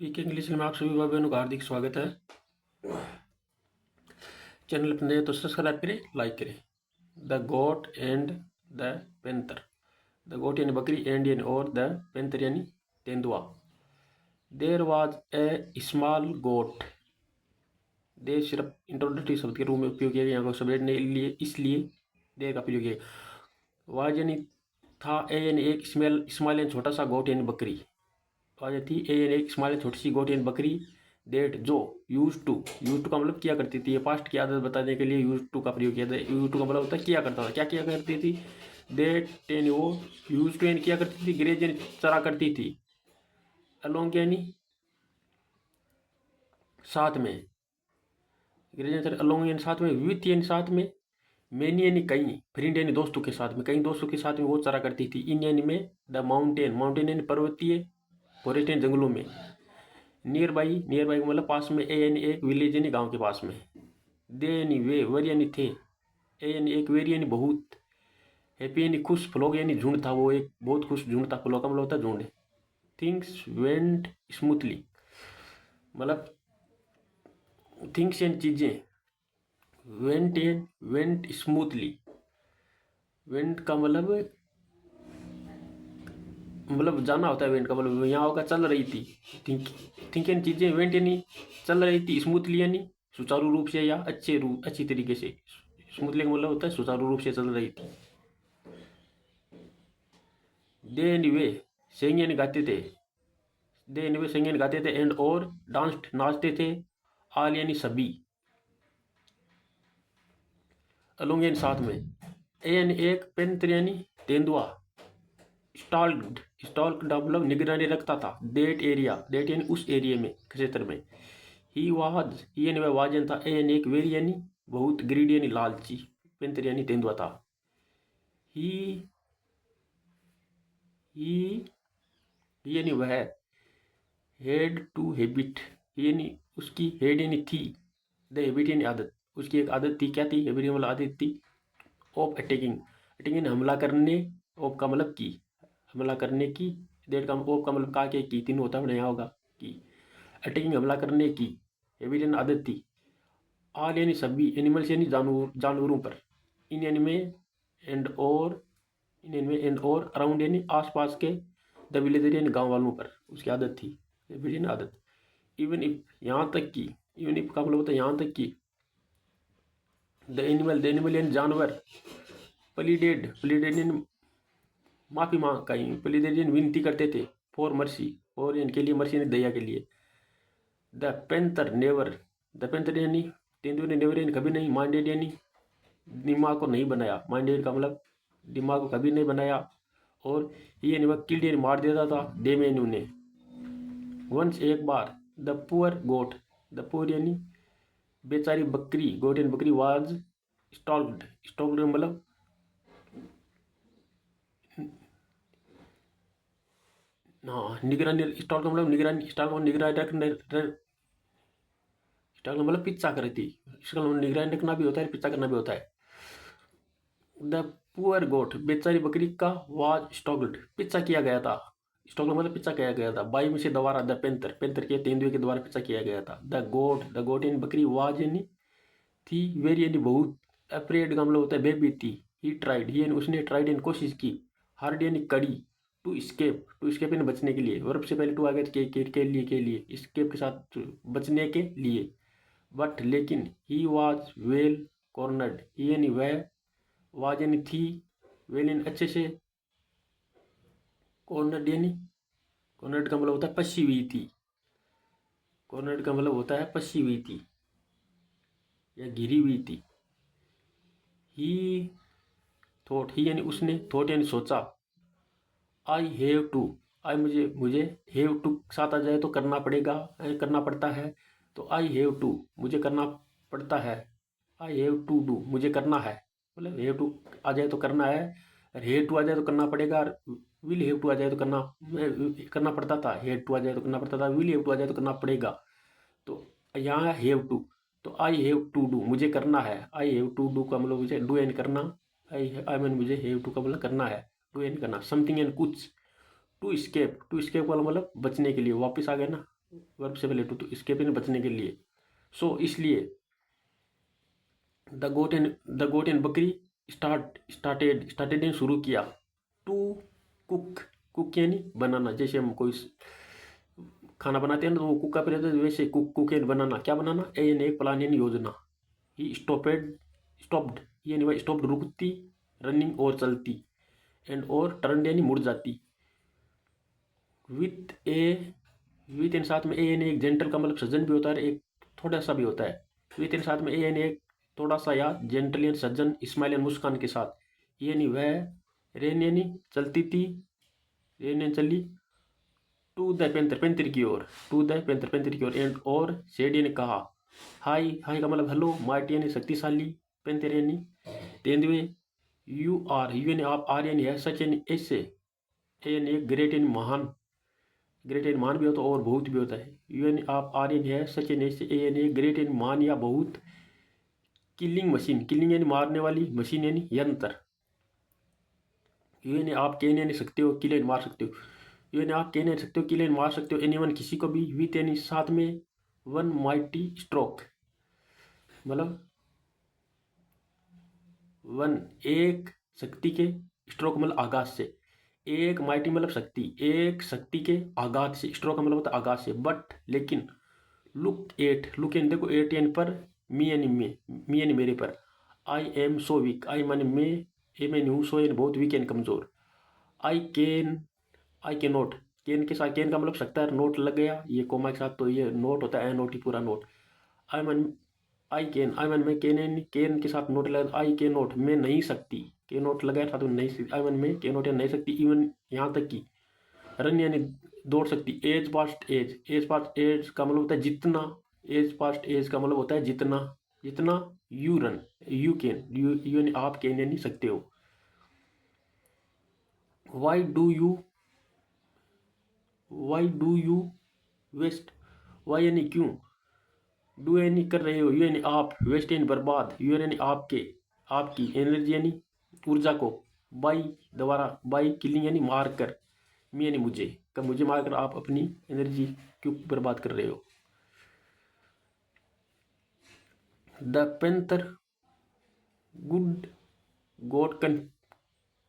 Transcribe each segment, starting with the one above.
Week English में आप सभी भाई बहनों का हार्दिक स्वागत है। चैनल पर नए तो सब्सक्राइब करें, लाइक करें। The goat and the panther. The goat यानी बकरी, एंड यानी और, द पेंथर यानी तेंदुआ। देर वाज ए स्मॉल गोट। देर सिर्फ इंट्रोडक्टरी शब्द के रूप में उपयोग किया गया, यहाँ को समेटने के लिए इसलिए देर का प्रयोग किया। वाज यानी था, ए यानी एक, स्मॉल यानी छोटा सा, गोट यानी बकरी। वाज थी, ए यानी एक, स्मॉल छोटी सी, गोट यानी बकरी। डेट जो, यूज टू का मतलब किया करती थी। ये पास्ट की आदत बताने के लिए यूज टू का प्रयोग किया था। यूज टू का मतलब होता है किया करता था। क्या किया करती थी? डेट यानी वो, यूज टू यानी किया करती थी, ग्रेज यानी चरा करती थी, अलोंग यानी साथ में, ग्रेज यानी अलोंग यानी साथ में, विथ यानी साथ में, मैनी यानी कहीं, फ्रेंड यानी दोस्तों के साथ में, कई दोस्तों के साथ में वो चरा करती थी। इन यानी में, द माउंटेन यानी पर्वतीय, फॉरेस्ट यानी जंगलों में। नियर बाई का मतलब पास में, ए यानी एक, विलेज यानी गांव के पास में। दे यानी वे, वर यानी थे, ए यानी एक, वेरी यानी बहुत, हैप्पी यानी खुश, फ्लॉक यानी झुंड था, वो एक बहुत खुश झुंड था। फ्लॉक का मतलब होता है झुंड। थिंग्स वेंट स्मूथली, मतलब थिंग्स यानी चीजें, वेंट स्मूथली। वेंट का मतलब जाना होता है। वेंट का मतलब यहाँ होगा चल रही थी। थिंक यानी चीजें, वेंट यानी चल रही थी, स्मूथली यानी सुचारू रूप से या अच्छी तरीके से। स्मूथली का मतलब होता है सुचारू रूप से चल रही थी। दे यानी वे, सेंग यानी गाते थे, दे यानी वे सेंग यानी गाते थे, एंड और डांस्ड नाचते थे, आल यानी सभी, अलोंग यानी साथ में, ए यानी एक, पेंथर यानी तेंदुआ, स्टॉल्क मतलब निगरानी रखता था, डेट यानी उस एरिया में, क्षेत्र में। ही यानी वह वाजन था, ए यानी एक, वेरी यानी बहुत, ग्रीडी यानी लालची, पेंथर यानी तेंदुआ था। ही ही यानी वह, हेड टू हैबिट, यानी उसकी, हेड यानी थी, द हैबिट यानी आदत, उसकी एक आदत थी। क्या थी? हैबिट मतलब आदत थी। ऑफ अटैकिंग यानी हमला करने, ऑफ का मतलब की, हमला करने की, डेट का ऑफ का मतलब का, के की, तीन होता है, यहाँ होगा की। अटैकिंग हमला करने की, हैबिट यानी आदत थी। ऑल यानी सभी, एनिमल्स यानी जानवरों पर। इन यानी में, एंड और, इन यानी में, एंड और, अराउंड यानी आसपास के, द विलेजर यानी गाँव वालों पर उसकी आदत थी, हैबिट यानी आदत। इवन इफ, यहाँ तक की, इवन इफ का मतलब होता है यहाँ तक की। द एनिमल यानी जानवर। प्लीडेड यानी माफी मांग कहीं, प्लीडेड यानी विनती करते थे, फॉर मर्सी, और इनके लिए, मर्सी यानी दया के लिए। The panther never, the panther यानी तेंदुए ने, नेवर यानी कभी नहीं, माइंडेड यानी दिमाग को नहीं बनाया, माइंडेड का मतलब दिमाग को कभी नहीं बनाया। और ये यानी वह किल्ड यानी मार देता था, डे में उन्हें। वंस एक बार, the poor goat, the poor यानी बेचारी बकरी, गोट यानी बकरी, वाज स्टॉल्ड मतलब हाँ निगरानी, स्टॉल का मतलब निगरानी, स्टॉल का निगरानी रखने, स्टॉल का मतलब पिज्जा करी थी। इसका मतलब निगरानी रखना भी होता है, पिज्जा करना भी होता है। द पुअर गोट, बेचारी बकरी का, वाज स्टॉल्ड पिज्जा किया गया था। स्टॉल मतलब पिज्जा किया गया था, बाई में से दोबारा, द पेंथर के, तेंदुए के द्वारा पिज्जा किया गया था। द गोट यानी बकरी, वाज यानी थी, वेरी यानी बहुत, अफ्रेड का मतलब होता है बेबी थी। ही ट्राइड, ही यानी उसने, ट्राइड यानी कोशिश की, हार्ड यानी कड़ी, टू स्केप यानी बचने के लिए, वर्ब से पहले टू आ गया, के लिए, स्केप के साथ बचने के लिए। बट लेकिन, ही वॉज वेल कॉर्नर्ड, ही यानी वह, वाज यानी थी, वेल यानी अच्छे से, कॉर्नर्ड यानी, कॉर्नर्ड का मतलब होता है पसी हुई थी, कॉर्नर्ड का मतलब होता है पसी हुई थी या घिरी हुई थी। ही थॉट, ही यानी उसने, थॉट यानी सोचा, आई हैव टू, आई मुझे हैव टू साथ आ जाए तो करना पड़ेगा, करना पड़ता है। तो आई हैव टू मुझे करना पड़ता है, आई हैव टू डू मुझे करना है, मतलब हैव टू आ जाए तो करना है, और हैव टू आ जाए तो करना पड़ेगा, और विल हैव टू आ जाए तो करना पड़ता था, हैव टू आ जाए तो करना पड़ता था, विल हैव टू आ जाए तो करना पड़ेगा। तो यहाँ हैव टू, तो आई हैव टू डू मुझे करना है, आई हैव टू डू का मतलब मुझे डू एन करना, आई मीन मुझे हैव टू का मतलब करना है, डू एन करना, समथिंग एंड कुछ। टू स्केप का मतलब बचने के लिए, वापस आ गए ना, वर्ब से पहले टू, तो escape यानी बचने के लिए। सो इसलिए द गोट एंड बकरी स्टार्टेड यानी शुरू किया, टू कुक, कुक यानी बनाना। जैसे हम कोई खाना बनाते हैं ना, तो वो कुक का प्रयोग है, वैसे कुक यानी बनाना। क्या बनाना? ए यानी एक, प्लान यानी योजना। ही स्टॉप्ड यानी वह स्टॉप्ड रुकती, रनिंग और चलती, एंड और टर्न यानी मुड़ जाती। विथ ए, विथ एंड साथ में ए यानी एक, जेंटल का मतलब सज्जन भी होता है, एक थोड़ा सा भी होता है। विथ एंड साथ में ए यानी एक थोड़ा सा, या जेंटल यानी सज्जन, स्माइल यानी मुस्कान के साथ। यानी वह, रेन यानी चलती थी, रेन यानी चली, टू द पेंथर, पेंथर की ओर, टू द पेंथर, पेंथर की ओर, एंड और सेड यानी कहा, हाई, हाई का मतलब हेलो, माइटी यानी शक्तिशाली, पेंथर यानी तेंदुए, यू यानी आप, आर यानी है, सच यानी ऐसे, ए यानी एक, ग्रेट यानी महान, ग्रेट यानी महान भी होता है और बहुत भी होता है। यू यानी आप, आर यानी है, सच यानी ऐसे, ए यानी एक, ग्रेट यानी महान या बहुत, किलिंग मशीन, किलिंग यानी मारने वाली, मशीन यानी यंत्र। यू यानी आप, कैन यानी सकते हो, किल यानी मार सकते हो। यू यानी आप कैन यानी सकते हो, किल यानी मार सकते हो, एनीवन किसी को भी, विथ यानी साथ में, वन माइटी स्ट्रोक मतलब वन एक शक्ति के, स्ट्रोक मतलब आघात से, एक माइटी मतलब शक्ति, एक शक्ति के आघात से, स्ट्रोक का मतलब होता है आघात से। बट लेकिन, लुक यानी देखो, एट यानी पर, मी यानी मी यानी मेरे पर, आई एम सो वीक, आई माने मैं, ए मैंने हूँ, सो यानी बहुत, वीक यानी कमजोर। I can, I can note, can के साथ, कैन का मतलब सकता है, नोट लग गया ये कोमा के साथ, तो ये नोट होता है, नोट ही पूरा नोट। आई मन, आई मन में, कैन के साथ नोट लगा, आई कैन नोट, मैं नहीं सकती, के नोट लगाया था तो नहीं सकती, आई मन में, के नोट नहीं सकती, इवन यहाँ तक कि, रन यानी दौड़ सकती, as past as, as past as का मतलब होता है जितना, एज पास्ट एज का मतलब होता है जितना, जितना you run, you can, you यानी आप, कैन यानी सकते हो। Why do you, why do you waste, why यानी क्यों, डू यानी कर रहे हो, यू यानी आप, वेस्ट यानी बर्बाद, यू यानी आपके, आपकी, एनर्जी यानी ऊर्जा को, बाई दोबारा, बाई किलिंग यानी मार कर, मी यानी मुझे, कब मुझे मारकर आप अपनी एनर्जी क्यों बर्बाद कर रहे हो। The panther good goat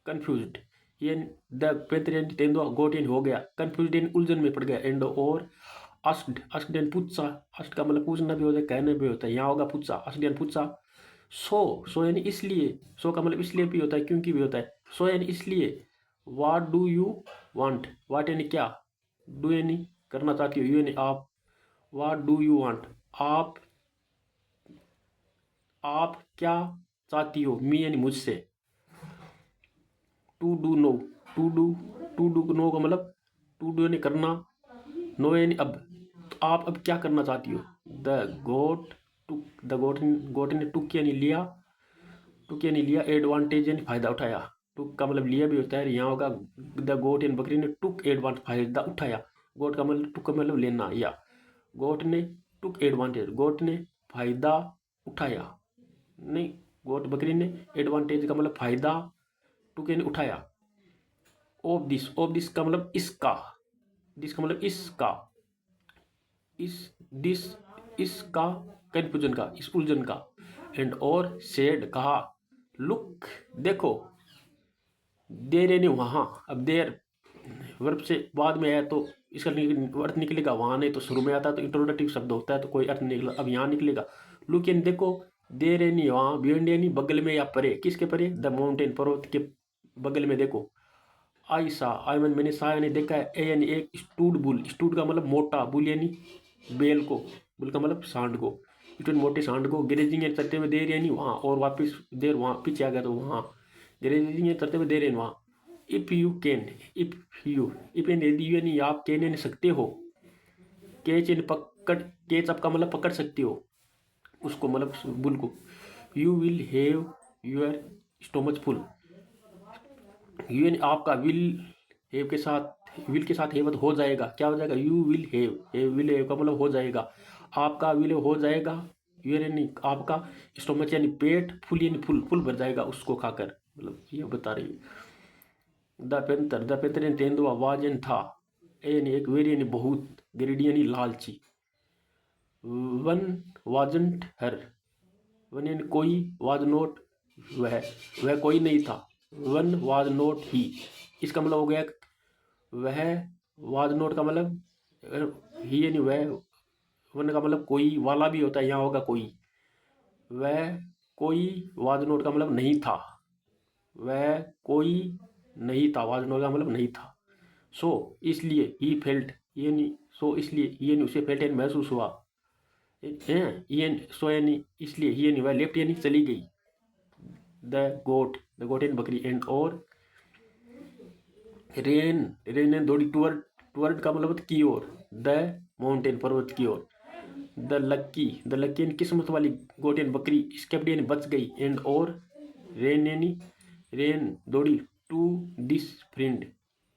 confused, ये द पेंथर यानी तेंदुआ, गोट यानी हो गया, कन्फ्यूज्ड यानी उलझन में पड़ गया, एंड और आस्क्ड, आस्क्ड यानी पूछा, आस्क्ड का मतलब पूछना भी होता है, कहना भी होता है, यहाँ होगा पूछा, आस्क्ड यानी पूछा। सो यानी इसलिए, सो का मतलब इसलिए भी होता है, क्योंकि भी होता है, सो यानी इसलिए। वाट डू यू वांट, वाट यानी क्या, डू यानी करना चाहती हो, यू यानी आप, वाट डू यू वांट, आप क्या चाहती हो, मी यानी मुझसे, to do no, to do, to do no का मतलब, टू डू यानी करना, नो यानी अब, तो आप अब क्या करना चाहती हो। द गोट टुक, द गोट ने टुक यानी लिया, टुक यानी लिया, एडवांटेज यानी फायदा उठाया, टुक का मतलब लिया भी होता है, यहाँ होगा द गोट यानी बकरी ने टुक एडवांटेज, फायदा उठाया, गोट का मतलब, टुक का मतलब लेना, या गोट ने टुक एडवांटेज, गोट ने फायदा उठाया, नहीं, गोट बकरी ने, एडवांटेज का मतलब फायदा, टुक यानी उठाया, ऑफ दिस का मतलब इसका, दिस का मतलब इसका, इस, दिस, इसका, कंफ्यूजन का, इस उलझन का, एंड और सेड कहा, लुक देखो, देर यानी वहाँ, अब देर वर्ब से बाद में आया तो इसका अर्थ निकलेगा वहाँ, नहीं तो शुरू में आता तो इंट्रोडक्टिव शब्द होता है तो कोई अर्थ निकला, अब यहाँ निकलेगा। लुक यानी देखो, देर यानी वहाँ, बियॉन्ड यानी बगल में या परे, किसके परे, द माउंटेन, पर्वत के बगल में देखो। आई सा, आई मन मैंने, सा यानी देखा है, ए यानी एक, स्टूड बुल, स्टूड का मतलब मोटा, बुल यानी बेल को, बुल का मतलब सांड को, इतने मोटे सांड को, ग्रेजिंग यानी चलते हुए, देर यानी वहाँ, और वापस देर वहाँ पीछे आ गया तो वहाँ, ग्रेजिंग यानी चलते हुए, देर यानी वहाँ। इफ़ यू कैन, इफ यानी आप, कैन यानी सकते हो, कैच यानी पकड़, कैच आपका मतलब पकड़ सकते हो उसको, मतलब बुल को। You will have your stomach full, you यानी आपका, विल के साथ हैव हो जाएगा, क्या हो जाएगा, you will have, will have का मतलब हो जाएगा, आपका विल हो जाएगा, यू यानी आपका, स्टोमच यानी पेट, फुल यानी फुल, फुल भर जाएगा उसको खाकर, मतलब ये बता रही है। द पेंथर यानी तेंदुआ, वाज यानी था, ए यानी एक, वेरी यानी बहुत, ग्रीडी यानी लालची। वन वाजंट हर, वन यानी कोई, वाज नोट वह कोई नहीं था। वन वाज नोट ही, इसका मतलब हो गया वह, वाज नोट का मतलब ही यानी वह, वन का मतलब कोई, वाला भी होता है, यहाँ होगा कोई। वह कोई, वाज नोट का मतलब नहीं था, वह कोई नहीं था, वाज नोट का मतलब नहीं था। सो इसलिए ही फेल्ट, यानी सो इसलिए, यानी उसे फेल्ट यानी महसूस हुआ, सो यानी इसलिए, ही यानी वह, लेफ्ट यानी चली गई, द गोट यानी बकरी, एंड और रेन, रेन ने दौड़ी टूवर्ड, टूवर्ड का मतलब की ओर, द माउंटेन पर्वत की ओर। द लकी यानी किस्मत वाली, गोट यानी बकरी, स्केप्ड यानी बच गई, एंड और रेन यानी, रेन दौड़ी, टू दिस फ्रेंड,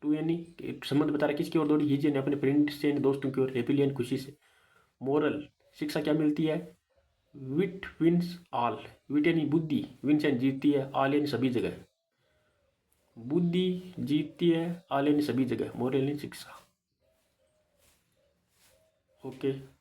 टू यानी संबंध बता रहा किसकी ओर दौड़ी, हिज यानी अपने फ्रेंड से यानी दोस्तों की ओर, हैप्पीली यानी खुशी से। मोरल, शिक्षा क्या मिलती है, विट विंस ऑल, विट यानी बुद्धि, विंस यानी जीतती है, ऑल यानी सभी जगह, बुद्धि जीतती है, ऑल यानी सभी जगह, मोरल यानी शिक्षा। ओके।